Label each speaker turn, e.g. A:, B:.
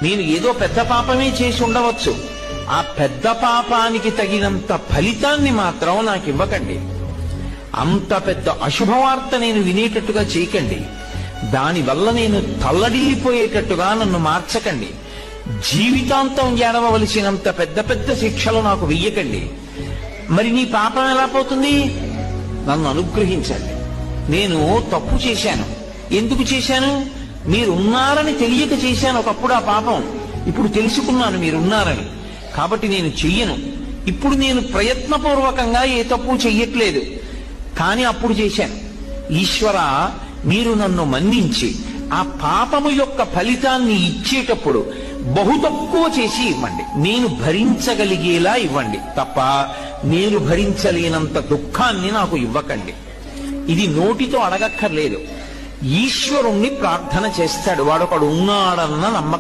A: నేను ఏదో పెద్ద పాపమే చేసి ఉండవచ్చు, ఆ పెద్ద పాపానికి తగినంత ఫలితాన్ని మాత్రం నాకు ఇవ్వకండి. అంత పెద్ద అశుభవార్త నేను వినేటట్టుగా చేయకండి. దానివల్ల నేను తల్లడిల్లిపోయేటట్టుగా నన్ను మార్చకండి. జీవితాంతం ఏడవలసినంత పెద్ద పెద్ద శిక్షలు నాకు వెయ్యకండి. మరి నీ పాపం ఎలా పోతుంది? నన్ను అనుగ్రహించండి. నేను తప్పు చేశాను. ఎందుకు చేశాను? మీరున్నారని తెలియక చేశాను ఒకప్పుడు ఆ పాపం. ఇప్పుడు తెలుసుకున్నాను మీరున్నారని, కాబట్టి నేను చెయ్యను. ఇప్పుడు నేను ప్రయత్నపూర్వకంగా ఏ తప్పు చెయ్యట్లేదు, కానీ అప్పుడు చేశాను. ఈశ్వర, మీరు నన్ను మన్నించి ఆ పాపము యొక్క ఫలితాన్ని ఇచ్చేటప్పుడు బహు తక్కువ చేసి ఇవ్వండి. నేను భరించగలిగేలా ఇవ్వండి తప్ప నేను భరించలేనంత దుఃఖాన్ని నాకు ఇవ్వకండి. ఇది నోటితో అడగక్కర్లేదు. ఈశ్వరుణ్ణి ప్రార్థన చేస్తాడు. వాడొకడు ఉన్నాడన్న నమ్మకం